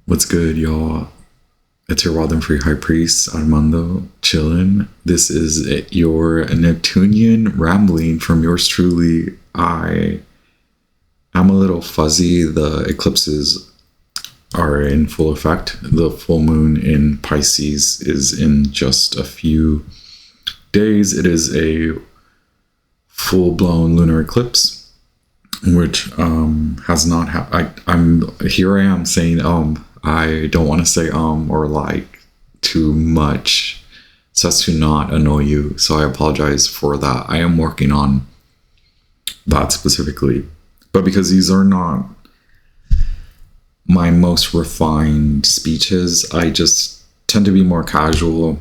What's good, y'all? It's your wild and free high priest, Armando, chillin'. This is your Neptunian rambling from yours truly. I am a little fuzzy. The eclipses are in full effect. The full moon in Pisces is in just a few days. It is a full-blown lunar eclipse, which has not happened. I am saying I don't want to say or like too much so as to not annoy you, so I apologize for that. I am working on that specifically, but because these are not my most refined speeches, I just tend to be more casual.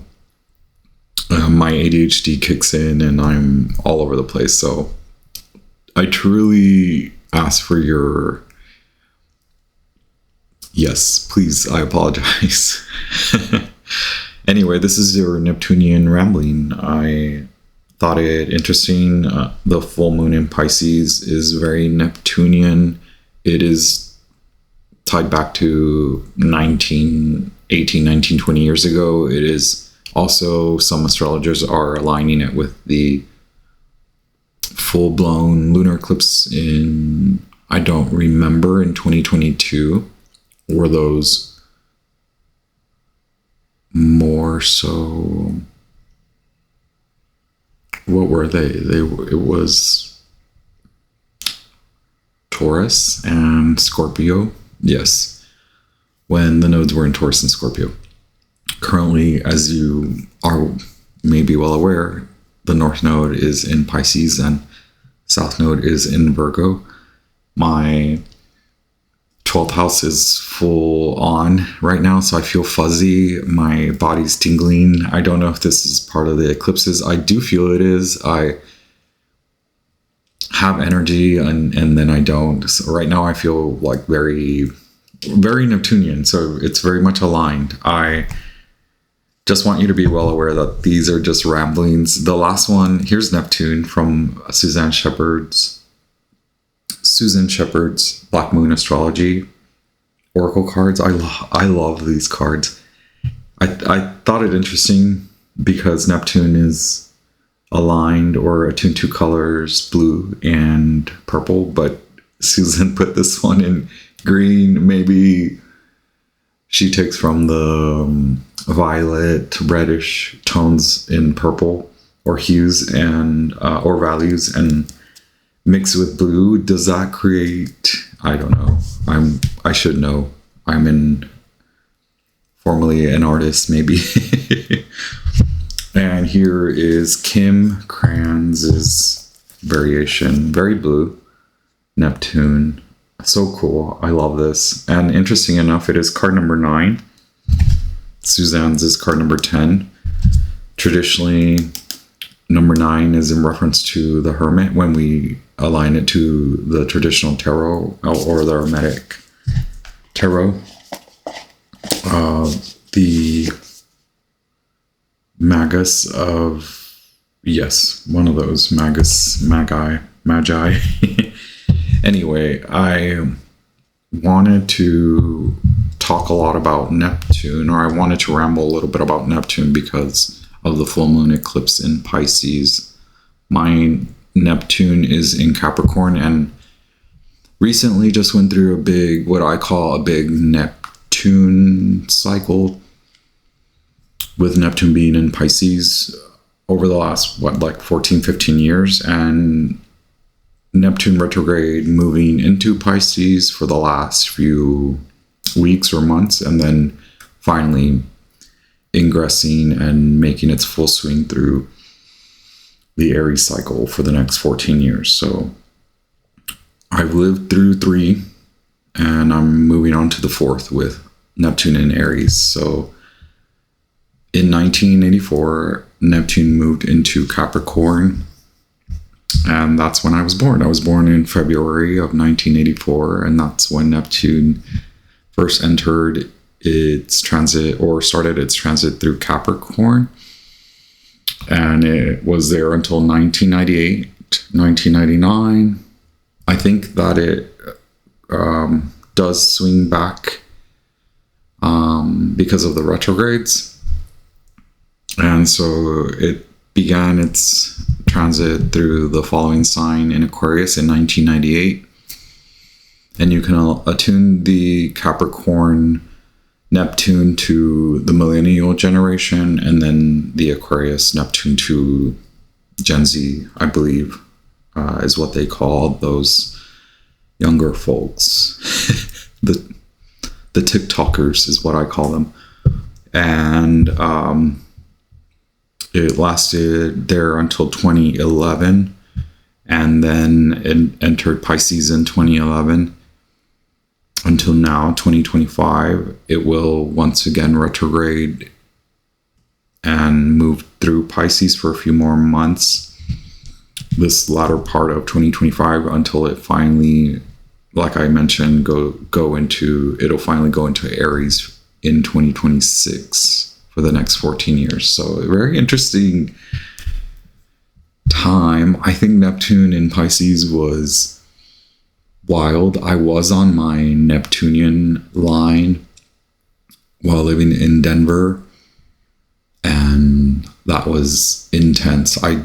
My ADHD kicks in and I'm all over the place, so I truly ask for your yes, please. I apologize. Anyway, this is your Neptunian rambling. I thought it interesting. The full moon in Pisces is very Neptunian. It is tied back to 19, 20 years ago. It is also, some astrologers are aligning it with the full-blown lunar eclipse in, I don't remember, in 2022. Were those more so, what were they? It was Taurus and Scorpio. Yes, when the nodes were in Taurus and Scorpio. Currently, as you are maybe well aware, the North Node is in Pisces and South Node is in Virgo. My 12th house is full on right now, so I feel fuzzy. My body's tingling. I don't know if this is part of the eclipses. I do feel it is. I have energy and then I don't. So right now I feel like very, very Neptunian, so it's very much aligned. I just want you to be well aware that these are just ramblings. The last one, here's Neptune from Susan Shepard's Black Moon Astrology Oracle cards. I love these cards. I thought it interesting because Neptune is aligned or attuned to colors blue and purple, but Susan put this one in green. Maybe she takes from the violet, reddish tones in purple or hues and or values and mix with blue. Does that create, I don't know. I should know. I'm formerly an artist, maybe. And here is Kim Kranz's variation, very blue, Neptune. So cool. I love this. And interesting enough, it is card number 9. Suzanne's is card number 10. Traditionally, number 9 is in reference to the Hermit when we align it to the traditional tarot or the Hermetic tarot. The Magus of, yes, one of those Magi. Anyway, I wanted to talk a lot about Neptune, or I wanted to ramble a little bit about Neptune because of the full moon eclipse in Pisces. My Neptune is in Capricorn and recently just went through a big, what I call a big Neptune cycle, with Neptune being in Pisces over the last, 14, 15 years, and Neptune retrograde moving into Pisces for the last few weeks or months, and then finally ingressing and making its full swing through the Aries cycle for the next 14 years. So I've lived through 3 and I'm moving on to the 4th with Neptune in Aries. So in 1984, Neptune moved into Capricorn, and that's when I was born. I was born in February of 1984, and that's when Neptune first entered its transit, or started its transit through Capricorn. And it was there until 1998, 1999. I think that it does swing back because of the retrogrades. And so it began its transit through the following sign in Aquarius in 1998. And you can attune the Capricorn Neptune to the millennial generation, and then the Aquarius Neptune to Gen Z, I believe, is what they call those younger folks. the TikTokers is what I call them. And it lasted there until 2011, and then it entered Pisces in 2011. Until now, 2025, it will once again retrograde and move through Pisces for a few more months, this latter part of 2025, until it finally, like I mentioned, it'll finally go into Aries in 2026 for the next 14 years. So a very interesting time. I think Neptune in Pisces was wild. I was on my Neptunian line while living in Denver, and that was intense. I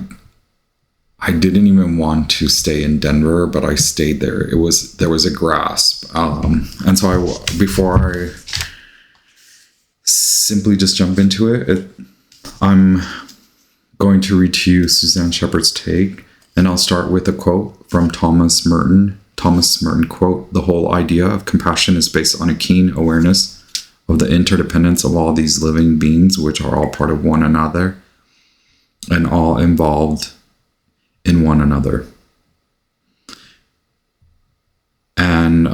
didn't even want to stay in Denver, but I stayed there. There was a grasp, and so before I simply just jump into it, I'm going to read to you Suzanne Shepherd's take, and I'll start with a quote from Thomas Merton, quote, "The whole idea of compassion is based on a keen awareness of the interdependence of all these living beings, which are all part of one another and all involved in one another." And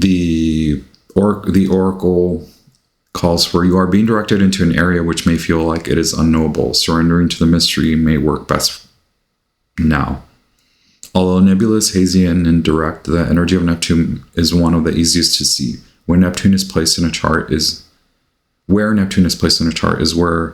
the oracle calls for, "You are being directed into an area which may feel like it is unknowable. Surrendering to the mystery may work best now. Although nebulous, hazy, and indirect, the energy of Neptune is one of the easiest to see. Where Neptune is placed in a chart is where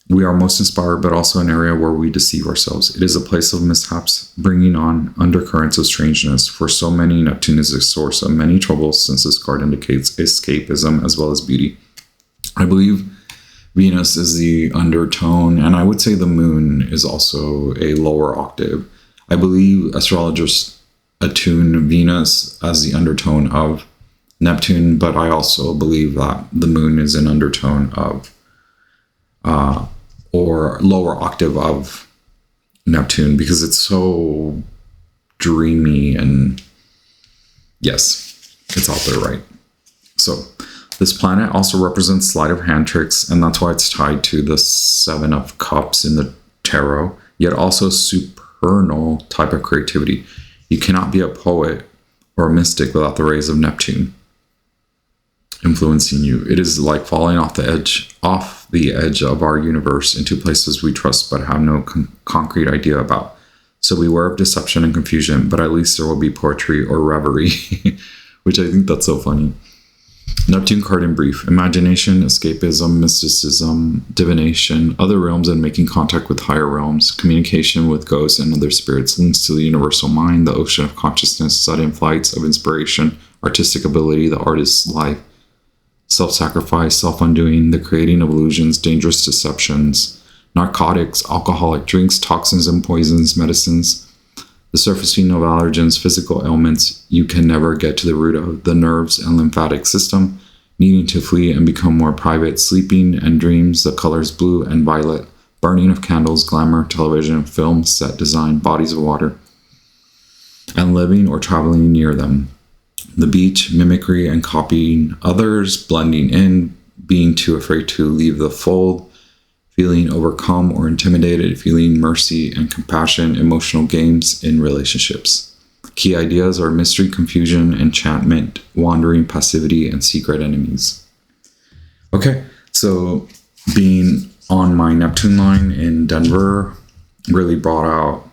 we are most inspired, but also an area where we deceive ourselves. It is a place of mishaps, bringing on undercurrents of strangeness. For so many, Neptune is a source of many troubles, since this card indicates escapism as well as beauty. I believe Venus is the undertone, and I would say the moon is also a lower octave. I believe astrologers attune Venus as the undertone of Neptune, but I also believe that the moon is an undertone of or lower octave of Neptune, because it's so dreamy, and yes, it's out there, right? So this planet also represents sleight of hand tricks, and that's why it's tied to the Seven of Cups in the tarot, yet also supernal type of creativity. You cannot be a poet or a mystic without the rays of Neptune influencing you. It is like falling off the edge of our universe into places we trust but have no concrete idea about. So beware of deception and confusion, but at least there will be poetry or reverie, which I think that's so funny. Neptune card in brief: imagination, escapism, mysticism, divination, other realms, and making contact with higher realms, communication with ghosts and other spirits, links to the universal mind, the ocean of consciousness, sudden flights of inspiration, artistic ability, the artist's life, self-sacrifice, self-undoing, the creating of illusions, dangerous deceptions, narcotics, alcoholic drinks, toxins and poisons, medicines, the surfacing of allergens, physical ailments you can never get to the root of, the nerves and lymphatic system, needing to flee and become more private, sleeping and dreams, the colors blue and violet, burning of candles, glamour, television, film, set design, bodies of water, and living or traveling near them. The beach, mimicry and copying others, blending in, being too afraid to leave the fold, feeling overcome or intimidated, feeling mercy and compassion, emotional games in relationships. Key ideas are mystery, confusion, enchantment, wandering, passivity, and secret enemies. Okay, so being on my Neptune line in Denver really brought out,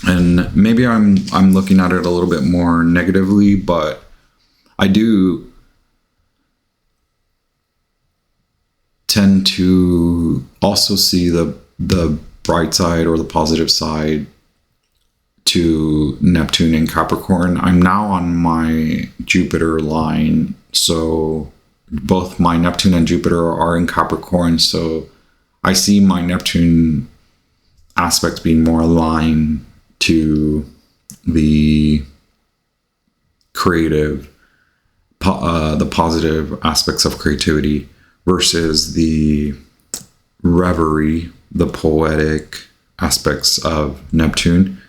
and maybe I'm looking at it a little bit more negatively, but I do tend to also see the bright side or the positive side to Neptune in Capricorn. I'm now on my Jupiter line, so both my Neptune and Jupiter are in Capricorn, so I see my Neptune aspects being more aligned to the creative, the positive aspects of creativity versus the reverie, the poetic aspects of Neptune,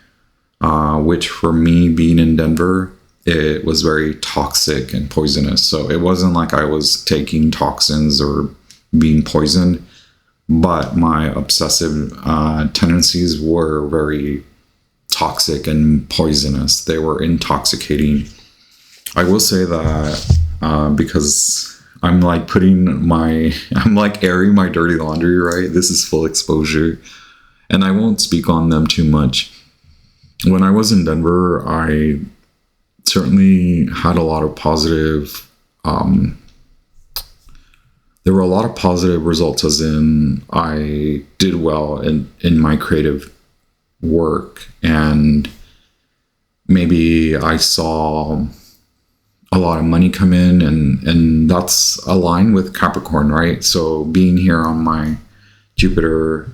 which for me being in Denver, it was very toxic and poisonous. So it wasn't like I was taking toxins or being poisoned, but my obsessive tendencies were very toxic and poisonous. They were intoxicating. I will say that because I'm like airing my dirty laundry, right? This is full exposure, and I won't speak on them too much. When I was in Denver, I certainly had a lot of positive, there were a lot of positive results, as in I did well in my creative work, and maybe I saw a lot of money come in, and that's aligned with Capricorn, right? So being here on my Jupiter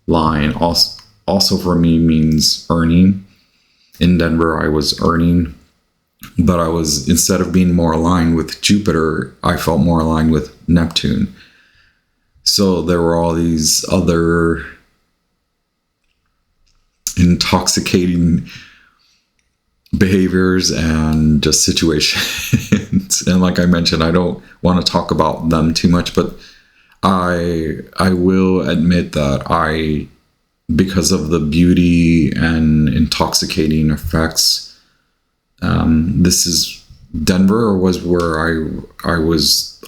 line also for me means earning. In Denver, I was earning, but I was, instead of being more aligned with Jupiter, I felt more aligned with Neptune. So there were all these other intoxicating behaviors and just situations. And like I mentioned, I don't want to talk about them too much, but I will admit that because of the beauty and intoxicating effects, this is Denver was where I was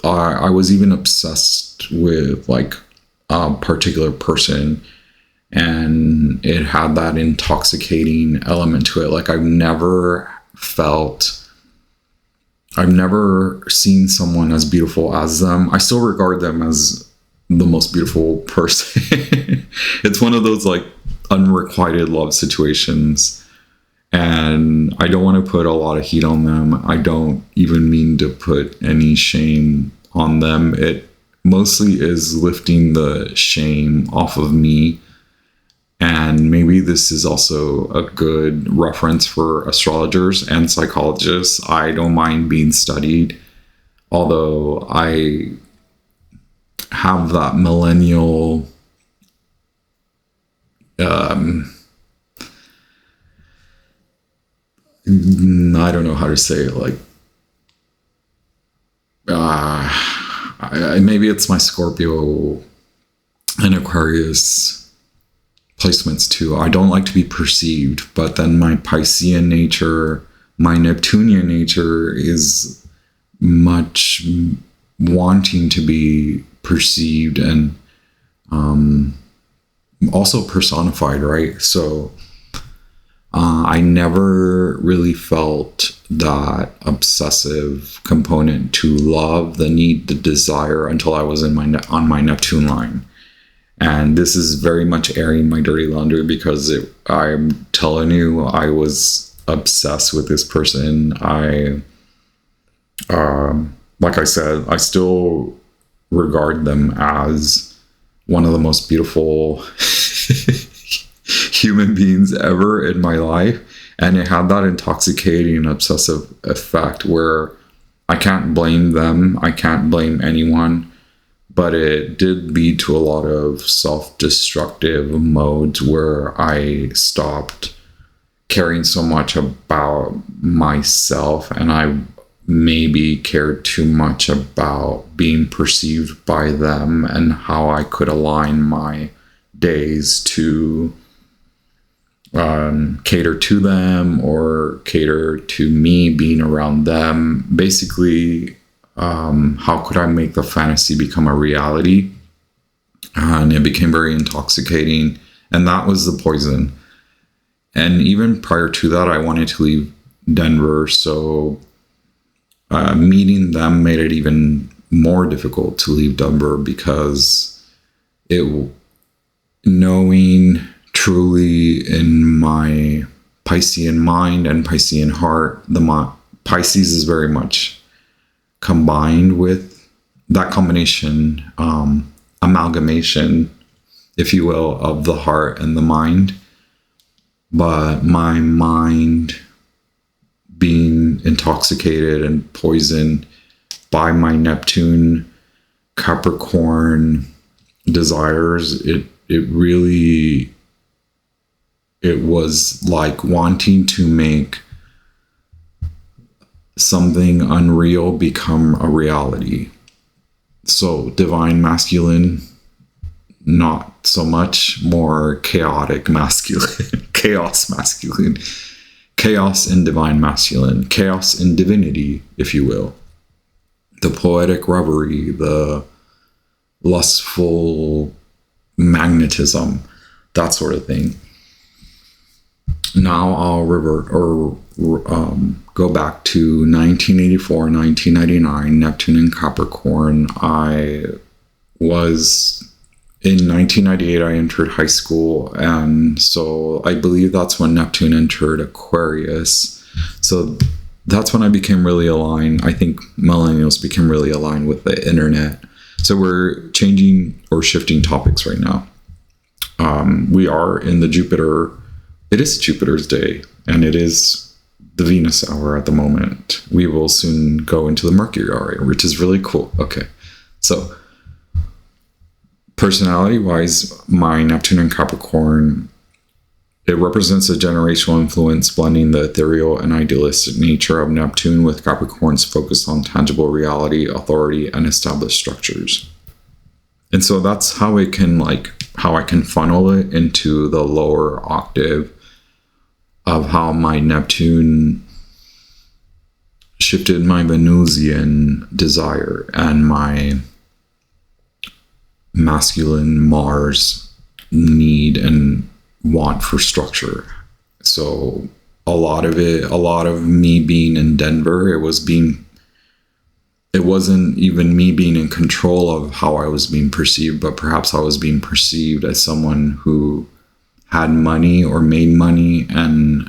even obsessed with like a particular person, and it had that intoxicating element to it. Like I've never seen someone as beautiful as them. I still regard them as the most beautiful person. It's one of those like unrequited love situations. And I don't want to put a lot of heat on them. I don't even mean to put any shame on them. It mostly is lifting the shame off of me. And maybe this is also a good reference for astrologers and psychologists. I don't mind being studied, although I have that millennial I don't know how to say it, like maybe it's my Scorpio and Aquarius placements too. I don't like to be perceived, but then my Piscean nature, my Neptunian nature is much wanting to be perceived and also personified, right? So I never really felt that obsessive component to love, the need, the desire, until I was on my Neptune line. And this is very much airing my dirty laundry because I'm telling you, I was obsessed with this person. Like I said, I still regard them as one of the most beautiful human beings ever in my life. And it had that intoxicating obsessive effect where I can't blame them. I can't blame anyone. But it did lead to a lot of self-destructive modes where I stopped caring so much about myself, and I maybe cared too much about being perceived by them and how I could align my days to cater to them or cater to me being around them. Basically, how could I make the fantasy become a reality? And it became very intoxicating, and that was the poison. And even prior to that, I wanted to leave Denver, so meeting them made it even more difficult to leave Denver, because knowing truly in my Piscean mind and Piscean heart, Pisces is very much combined with that combination, amalgamation, if you will, of the heart and the mind. But my mind being intoxicated and poisoned by my Neptune Capricorn desires, it was like wanting to make something unreal become a reality. So divine masculine, not so much, more chaotic masculine, chaos masculine, chaos in divine masculine, chaos in divinity, if you will. The poetic reverie, the lustful magnetism, that sort of thing. Now I'll revert or go back to 1984, 1999, Neptune in Capricorn. In 1998, I entered high school, and so I believe that's when Neptune entered Aquarius. So that's when I became really aligned. I think millennials became really aligned with the internet. So we're changing or shifting topics right now. We are in the Jupiter. It is Jupiter's day, and it is the Venus hour at the moment. We will soon go into the Mercury hour, which is really cool. Okay, so personality-wise, my Neptune and Capricorn, it represents a generational influence blending the ethereal and idealistic nature of Neptune with Capricorn's focus on tangible reality, authority, and established structures. And so that's how I can funnel it into the lower octave of how my Neptune shifted my Venusian desire and my masculine Mars need and want for structure. So a lot of me being in Denver, it wasn't even me being in control of how I was being perceived, but perhaps I was being perceived as someone who had money or made money, and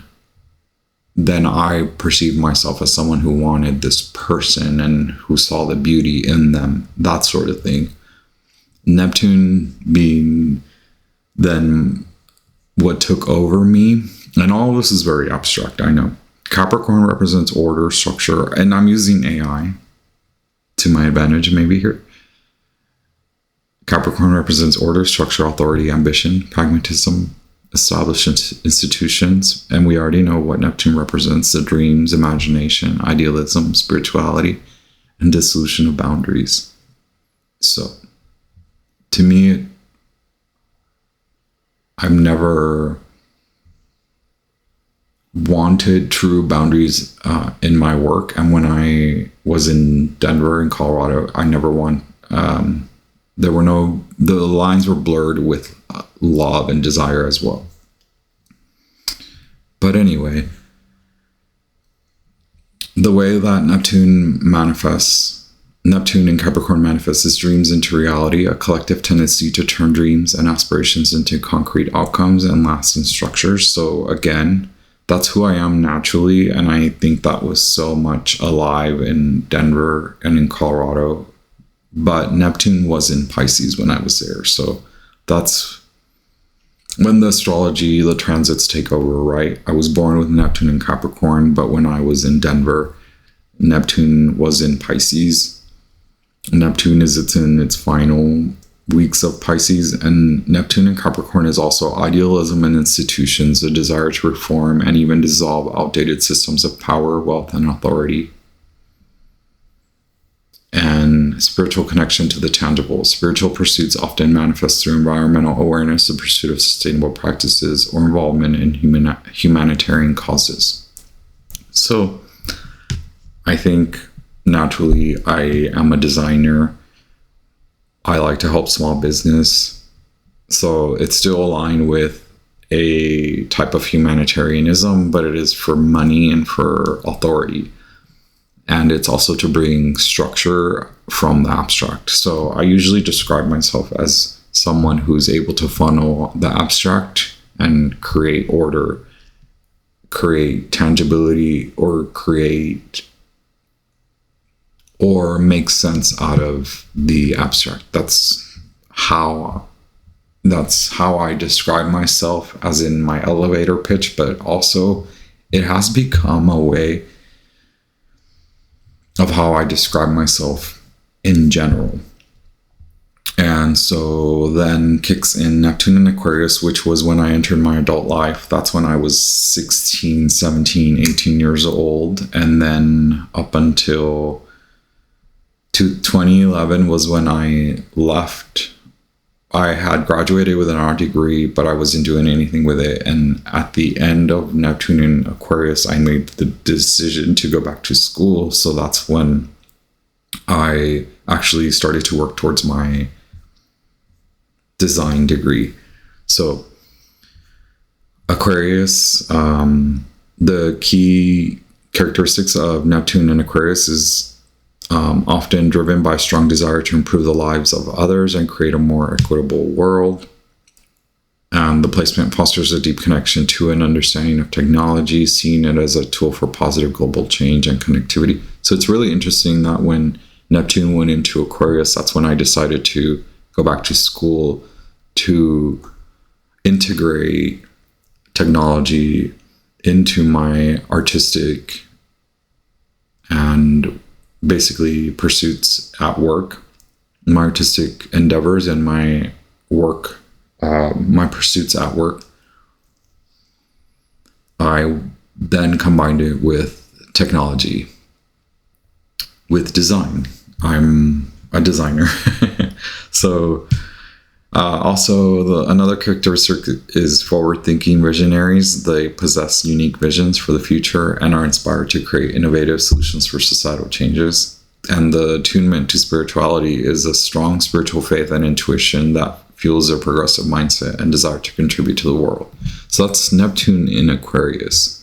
then I perceived myself as someone who wanted this person and who saw the beauty in them, that sort of thing. Neptune being then what took over me, and all of this is very abstract, I know. Capricorn represents order, structure, and I'm using AI to my advantage maybe here. Capricorn represents order, structure, authority, ambition, pragmatism, established institutions, and we already know what Neptune represents: the dreams, imagination, idealism, spirituality, and dissolution of boundaries. So to me, I've never wanted true boundaries in my work, and when I was in Denver in Colorado, I never the lines were blurred with love and desire as well. But anyway, the way that Neptune in Capricorn manifests its dreams into reality, a collective tendency to turn dreams and aspirations into concrete outcomes and lasting structures. So again, that's who I am naturally, and I think that was so much alive in Denver and in Colorado. But Neptune was in Pisces when I was there, so that's when the astrology, the transits take over, right? I was born with Neptune in Capricorn, but when I was in Denver, Neptune was in Pisces. Neptune is in its final weeks of Pisces, and Neptune in Capricorn is also idealism and institutions, a desire to reform and even dissolve outdated systems of power, wealth, and authority. And spiritual connection to the tangible. Spiritual pursuits often manifest through environmental awareness, the pursuit of sustainable practices, or involvement in humanitarian causes. So I think naturally I am a designer. I like to help small business. So it's still aligned with a type of humanitarianism, but it is for money and for authority. And it's also to bring structure from the abstract. So I usually describe myself as someone who's able to funnel the abstract and create order, create tangibility, or create or make sense out of the abstract. That's how I describe myself, as in my elevator pitch, but also it has become a way of how I describe myself in general. And so then kicks in Neptune and Aquarius, which was when I entered my adult life. That's when I was 16, 17, 18 years old. And then up until 2011 was when I left. I had graduated with an art degree, but I wasn't doing anything with it. And at the end of Neptune and Aquarius, I made the decision to go back to school. So that's when I actually started to work towards my design degree. So Aquarius, the key characteristics of Neptune and Aquarius is often driven by strong desire to improve the lives of others and create a more equitable world. And the placement fosters a deep connection to an understanding of technology, seeing it as a tool for positive global change and connectivity. So it's really interesting that when Neptune went into Aquarius, that's when I decided to go back to school to integrate technology into my artistic and basically pursuits at work, my artistic endeavors and my work, my pursuits at work. I then combined it with technology, with design. I'm a designer. So also another characteristic is forward-thinking visionaries. They possess unique visions for the future and are inspired to create innovative solutions for societal changes. And the attunement to spirituality is a strong spiritual faith and intuition that fuels their progressive mindset and desire to contribute to the world. So that's Neptune in Aquarius.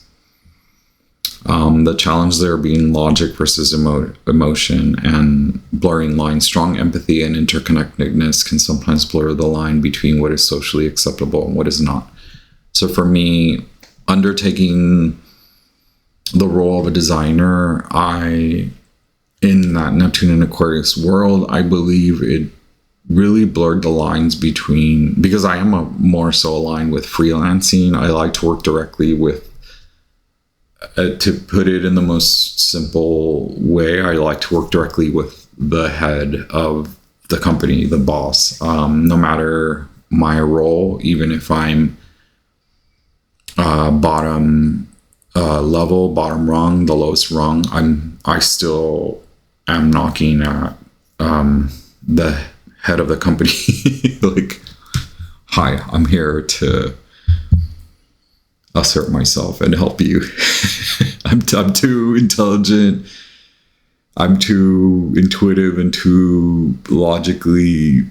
The challenge there being logic versus emotion and blurring lines. Strong empathy and interconnectedness can sometimes blur the line between what is socially acceptable and what is not. So for me, undertaking the role of a designer, in that Neptune and Aquarius world, I believe it really blurred the lines between, because I am more so aligned with freelancing. I like to work directly with, to put it in the most simple way, I like to work directly with the head of the company, the boss, no matter my role, even if I'm bottom level, bottom rung, the lowest rung, I still am knocking at the head of the company. Like, hi, I'm here to assert myself and help you. I'm too intelligent. I'm too intuitive and too logically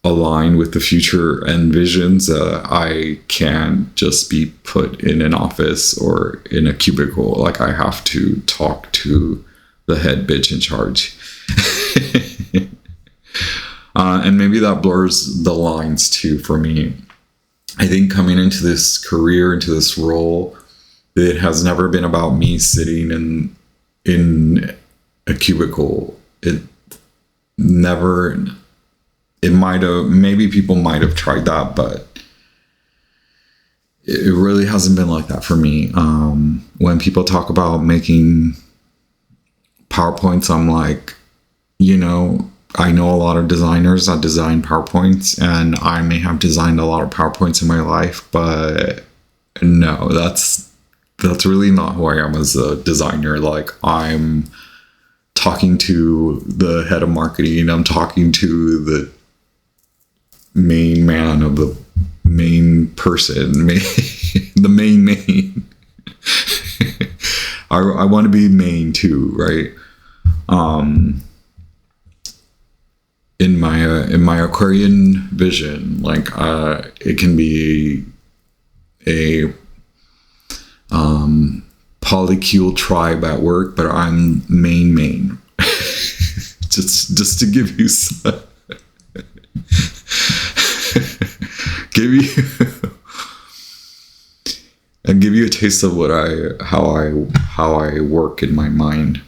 aligned with the future and visions. I can't just be put in an office or in a cubicle. Like, I have to talk to the head bitch in charge. And maybe that blurs the lines too for me. I think coming into this career, into this role, it has never been about me sitting in a cubicle. Maybe people might have tried that, but it really hasn't been like that for me. When people talk about making PowerPoints, I'm like, I know a lot of designers that design PowerPoints, and I may have designed a lot of PowerPoints in my life, but no, that's really not who I am as a designer. Like, I'm talking to the head of marketing, I'm talking to the main man of the main person, the main. I want to be main too, right? In my Aquarian vision, like, it can be a polycule tribe at work, but I'm main. just to give you some, give you a taste of how I work in my mind.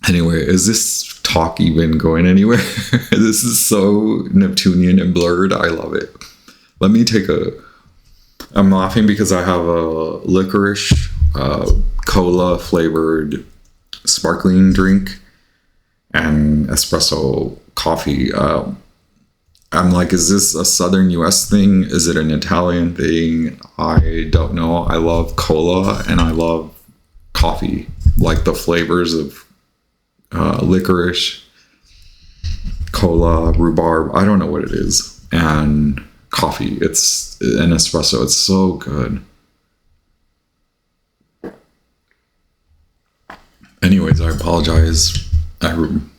Anyway, is this talk even going anywhere? This is so Neptunian and blurred. I love it. Let me take a... I'm laughing because I have a licorice cola flavored sparkling drink and espresso coffee. I'm like, is this a Southern US thing? Is it an Italian thing? I don't know. I love cola and I love coffee. Like the flavors of licorice, cola, rhubarb. I don't know what it is. And coffee. It's an espresso. It's so good. Anyways, I apologize. I'm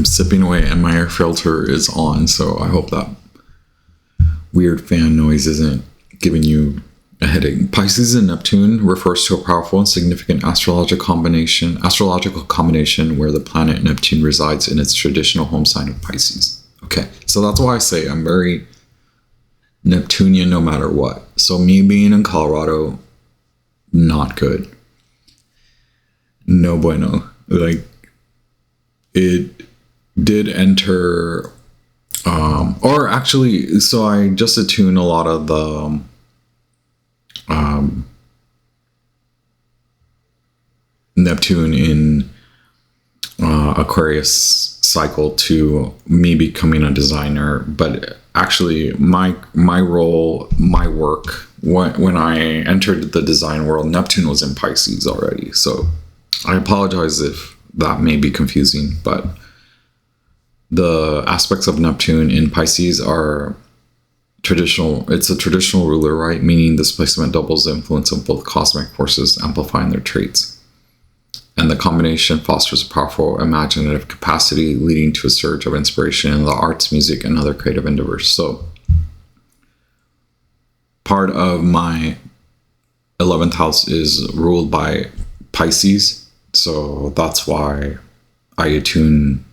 sipping away and my air filter is on, so I hope that weird fan noise isn't giving you a headache. Pisces and Neptune refers to a powerful and significant astrological combination where the planet Neptune resides in its traditional home sign of Pisces. Okay, so that's why I say I'm very Neptunian no matter what. So me being in Colorado, not good. No bueno. Like, it did enter, or actually, so I just attune a lot of the Neptune in Aquarius cycle to me becoming a designer. But actually, my role, my work, when I entered the design world, Neptune was in Pisces already. So I apologize if that may be confusing, but the aspects of Neptune in Pisces are traditional. It's a traditional ruler, right? Meaning this placement doubles the influence of both cosmic forces, amplifying their traits. And the combination fosters a powerful imaginative capacity, leading to a surge of inspiration in the arts, music, and other creative endeavors. So part of my 11th house is ruled by Pisces. So that's why I attune.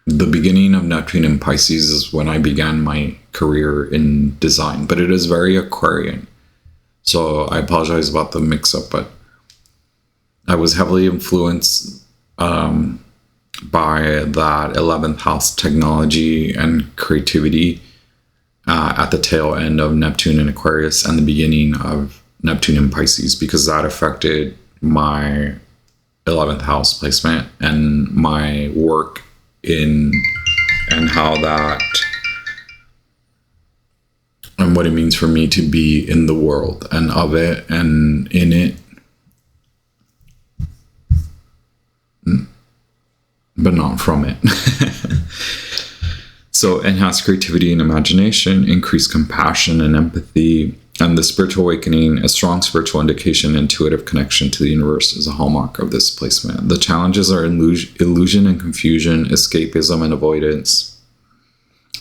The beginning of Neptune in Pisces is when I began my career in design, but it is very Aquarian. So I apologize about the mix-up, but I was heavily influenced by that 11th house technology and creativity at the tail end of Neptune in Aquarius and the beginning of Neptune in Pisces, because that affected my 11th house placement and my work in, and how that, and what it means for me to be in the world and of it and in it, but not from it. So enhanced creativity and imagination, increased compassion and empathy, and the spiritual awakening, a strong spiritual indication, intuitive connection to the universe is a hallmark of this placement. The challenges are illusion and confusion, escapism and avoidance,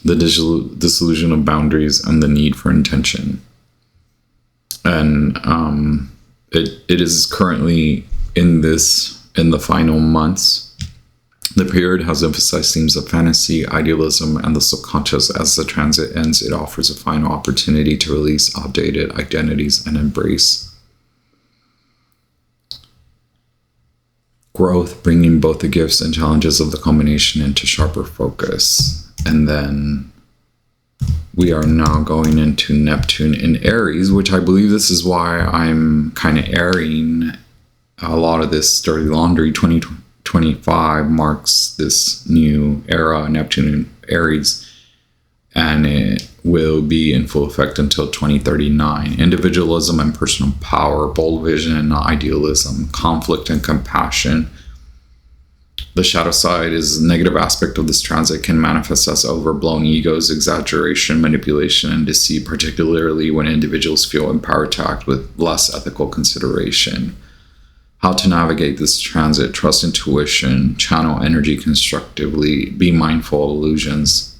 the disillusion of boundaries, and the need for intention. And it is currently in the final months. The period has emphasized themes of fantasy, idealism, and the subconscious. As the transit ends, it offers a final opportunity to release outdated identities and embrace growth, bringing both the gifts and challenges of the combination into sharper focus. And then we are now going into Neptune in Aries, which I believe this is why I'm kind of airing a lot of this dirty laundry. 2025 marks this new era, Neptune in Aries, and it will be in full effect until 2039. Individualism and personal power, bold vision and idealism, conflict and compassion. The shadow side is a negative aspect of this transit, can manifest as overblown egos, exaggeration, manipulation, and deceit, particularly when individuals feel empowered to act with less ethical consideration. How to navigate this transit: trust intuition, channel energy constructively, be mindful of illusions,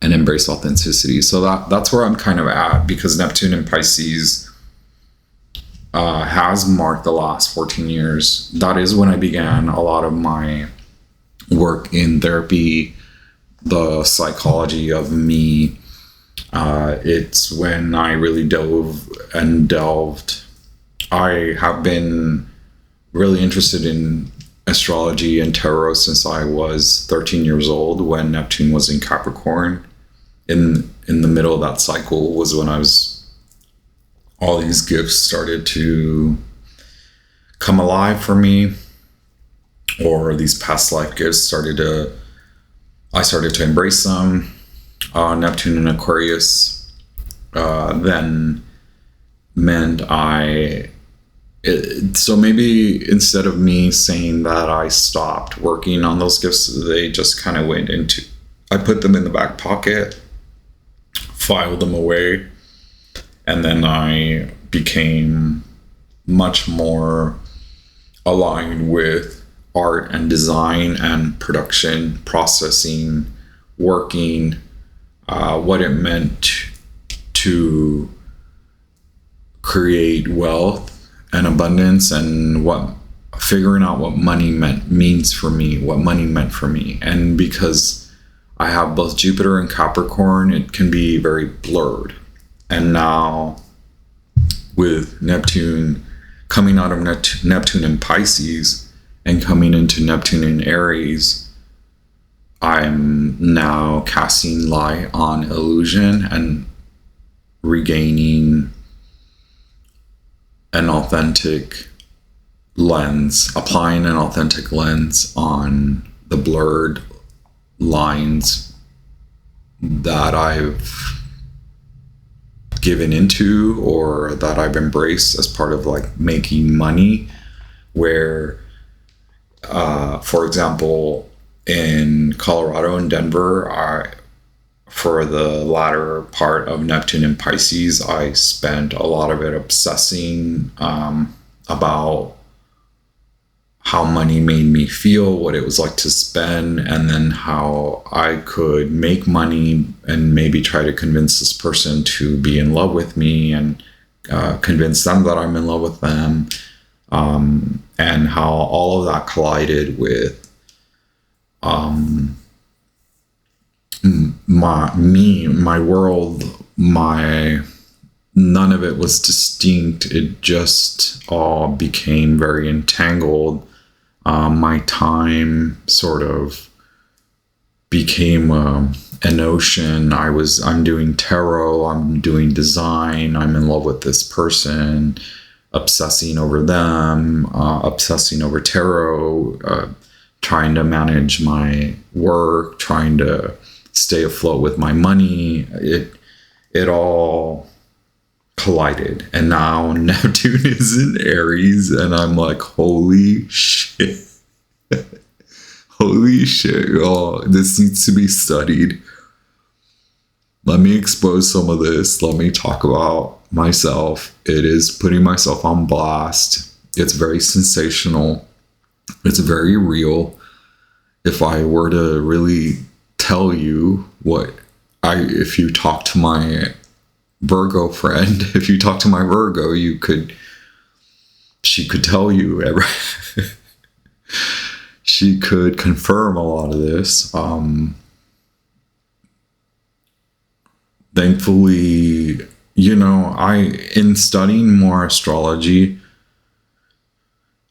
and embrace authenticity. So that's where I'm kind of at, because Neptune in Pisces has marked the last 14 years. That is when I began a lot of my work in therapy, the psychology of me. It's when I really delved. I have been really interested in astrology and tarot since I was 13 years old when Neptune was in Capricorn. In the middle of that cycle was when all these gifts started to come alive for me, or these past life gifts I started to embrace them. Neptune in Aquarius then meant so maybe instead of me saying that I stopped working on those gifts, they just kind of went into, I put them in the back pocket, filed them away, and then I became much more aligned with art and design and production, processing, working, what it meant to create wealth and abundance, and figuring out what money meant for me. And because I have both Jupiter and Capricorn, it can be very blurred. And now with Neptune coming out of Neptune in Pisces and coming into Neptune in Aries, I'm now casting light on illusion and regaining an authentic lens, applying an authentic lens on the blurred lines that I've given into or that I've embraced as part of like making money, where for example in Colorado and Denver, for the latter part of Neptune in Pisces, I spent a lot of it obsessing about how money made me feel, what it was like to spend, and then how I could make money and maybe try to convince this person to be in love with me and convince them that I'm in love with them, and how all of that collided with my world, none of it was distinct. It just all became very entangled. My time sort of became an ocean. I'm doing tarot, I'm doing design, I'm in love with this person, obsessing over them, obsessing over tarot, trying to manage my work, trying to stay afloat with my money. It all collided, and now Neptune is in Aries, and I'm like, holy shit. Holy shit, y'all. This needs to be studied. Let me expose some of this. Let me talk about myself. It is putting myself on blast. It's very sensational. It's very real. If I were to really tell you if you talk to my Virgo friend, if you talk to my Virgo, she could tell you she could confirm a lot of this. Thankfully, in studying more astrology,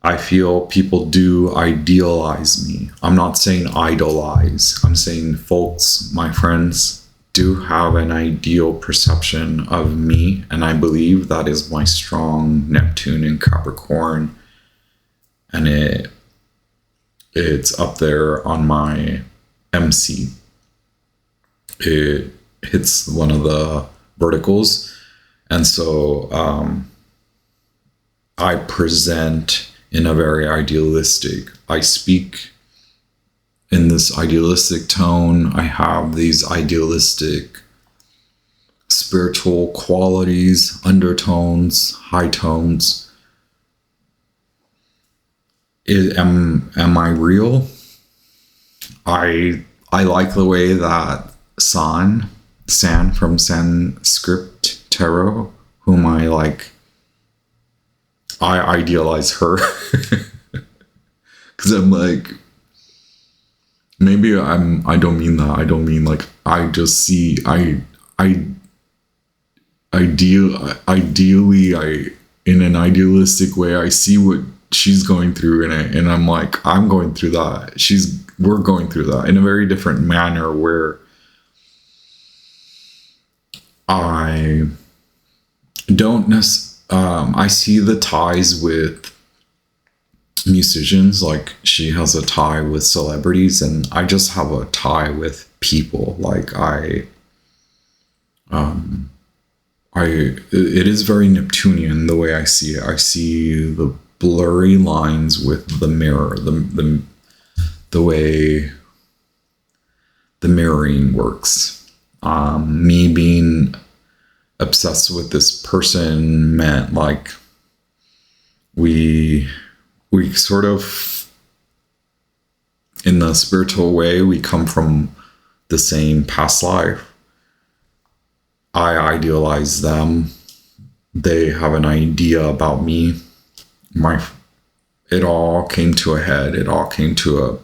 I feel people do idealize me. I'm not saying idolize. I'm saying folks, my friends, do have an ideal perception of me. And I believe that is my strong Neptune in Capricorn. And it's up there on my MC. It hits one of the verticals. And so I present in a very idealistic, I speak in this idealistic tone. I have these idealistic spiritual qualities, undertones, high tones. Am I real? I like the way that San from Sanskrit Tarot, whom I like, I idealize her. Because I'm like, maybe I don't mean that. I don't mean like, I just see, ideally, in an idealistic way, I see what she's going through and I'm like, I'm going through that. We're going through that in a very different manner where I don't I see the ties with musicians. Like she has a tie with celebrities, and I just have a tie with people. Like it is very Neptunian the way I see it. I see the blurry lines with the mirror, the way the mirroring works. Me being obsessed with this person meant like we sort of, in the spiritual way, we come from the same past life. I idealize them. They have an idea about me. It all came to a head. It all came to a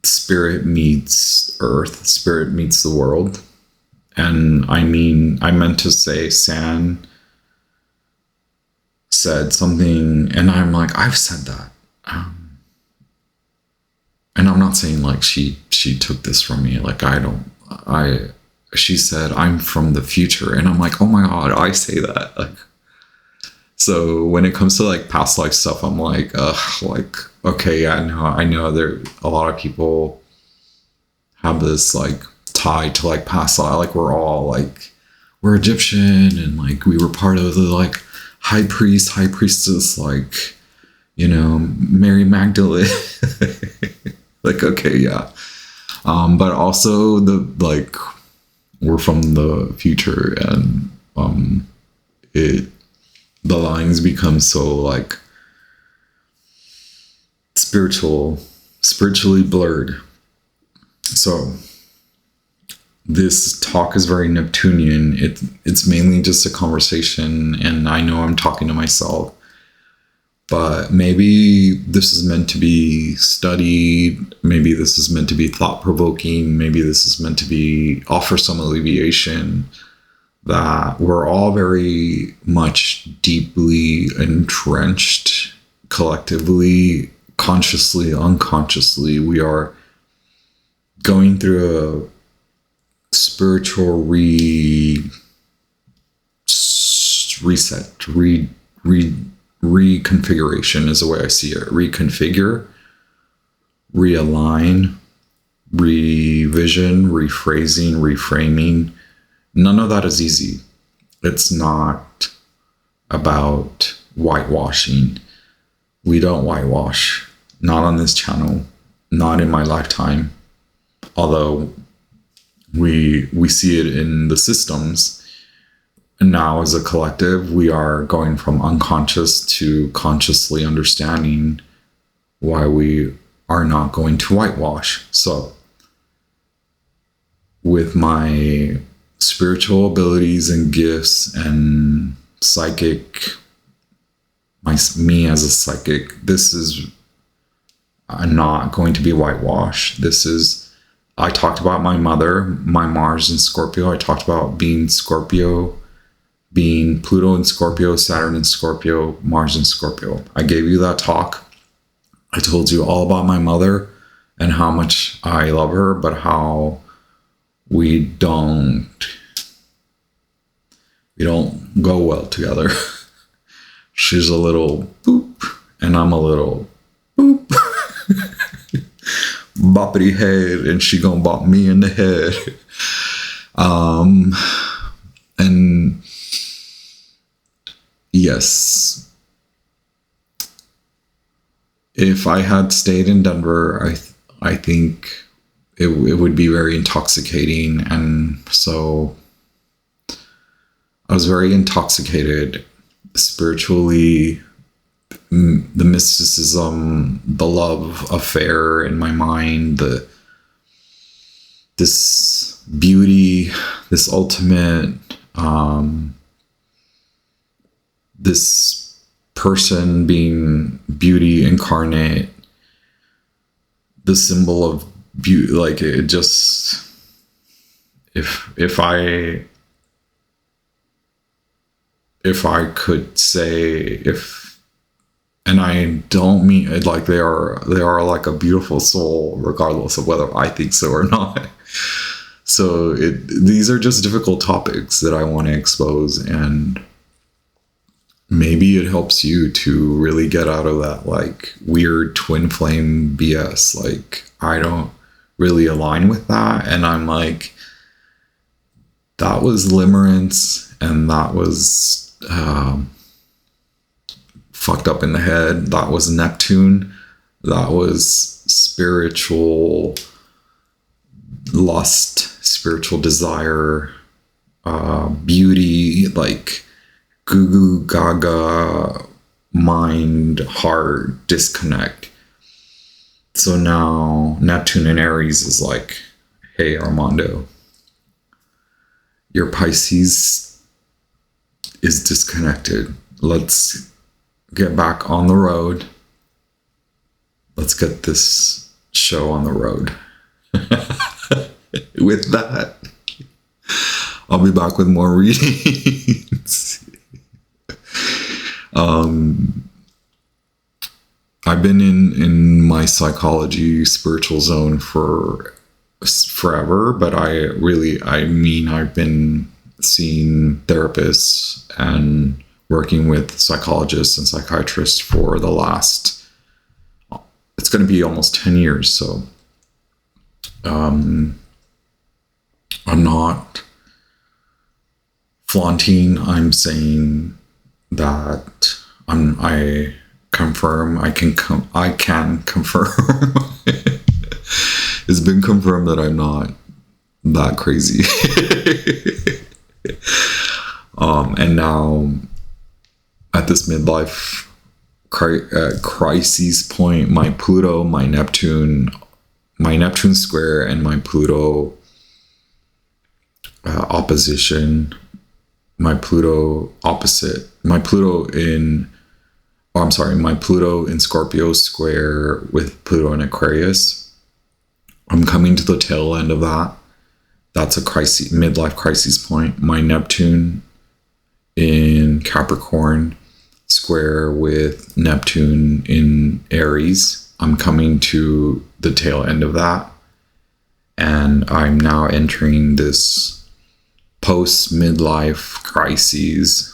spirit meets earth, spirit meets the world. And I meant to say San said something, and I'm like, I've said that. And I'm not saying like she took this from me. Like she said, I'm from the future. And I'm like, oh my God, I say that. Like, so when it comes to like past life stuff, I'm like, okay, yeah, no, I know there a lot of people have this like tie to like past life. Like we're Egyptian, and like we were part of the like high priestess, like, you know, Mary Magdalene. Like, okay, yeah. But also we're from the future, and the lines become so like spiritually blurred. So this talk is very Neptunian. It's mainly just a conversation, and I know I'm talking to myself, but maybe this is meant to be studied. Maybe this is meant to be thought-provoking. Maybe this is meant to be offer some alleviation, that we're all very much deeply entrenched collectively, consciously, unconsciously. We are going through a spiritual reset, reconfiguration is the way I see it. Reconfigure, realign, revision, rephrasing, reframing. None of that is easy. It's not about whitewashing. We don't whitewash. Not on this channel. Not in my lifetime. Although we see it in the systems. And now as a collective, we are going from unconscious to consciously understanding why we are not going to whitewash. So with my spiritual abilities and gifts and me as a psychic, this is not going to be whitewashed. I talked about my mother, my Mars in Scorpio. I talked about being Scorpio, being Pluto in Scorpio, Saturn in Scorpio, Mars in Scorpio. I gave you that talk. I told you all about my mother and how much I love her, but how we don't go well together. She's a little boop, and I'm a little boop. Boppity head, and she gonna bop me in the head. And yes, if I had stayed in Denver, I think it would be very intoxicating. And so I was very intoxicated spiritually, the mysticism, the love affair in my mind, this beauty, this ultimate, this person being beauty incarnate, the symbol of beauty. Like it just, if I could say, and I don't mean it like they are like a beautiful soul, regardless of whether I think so or not. So these are just difficult topics that I want to expose, and maybe it helps you to really get out of that like weird twin flame BS. Like, I don't really align with that, and I'm like, that was limerence, and that was fucked up in the head. That was Neptune. That was spiritual lust, spiritual desire, beauty, like goo goo gaga, mind, heart, disconnect. So now Neptune in Aries is like, hey, Armando, your Pisces is disconnected. Let's get back on the road. Let's get this show on the road. With that, I'll be back with more readings. I've been in my psychology spiritual zone for forever, but I've been seeing therapists and working with psychologists and psychiatrists for the last, it's going to be almost 10 years. So I'm not flaunting. I'm saying that I can confirm. It's been confirmed that I'm not that crazy. And now at this midlife crisis point, my Pluto, my Neptune square, and my Pluto opposition, my Pluto in Scorpio square with Pluto in Aquarius. I'm coming to the tail end of that. That's a midlife crisis point. My Neptune in Capricorn square with Neptune in Aries. I'm coming to the tail end of that. And I'm now entering this post midlife crises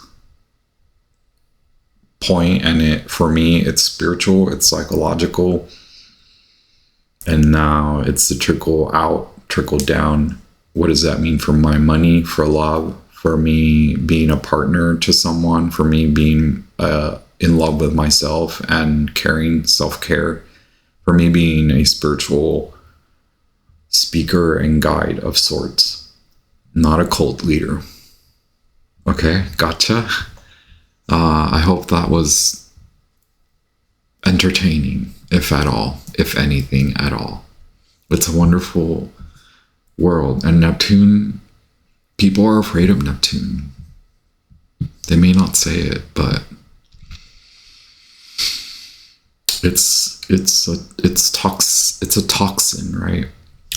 point. And for me, it's spiritual, it's psychological. And now it's the trickle out, trickle down. What does that mean for my money, for love, for me being a partner to someone, for me being in love with myself and caring, self-care, for me being a spiritual speaker and guide of sorts, not a cult leader. Okay, gotcha. I hope that was entertaining, if at all, if anything at all. It's a wonderful world. And Neptune, people are afraid of Neptune. They may not say it, but it's a toxin, right?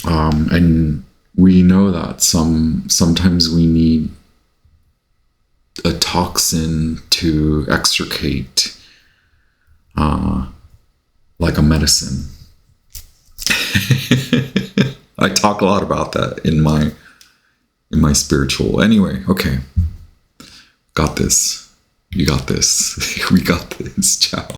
And we know that sometimes we need a toxin to extricate, like a medicine. I talk a lot about that in my spiritual. Anyway, okay. Got this. You got this. We got this. Ciao.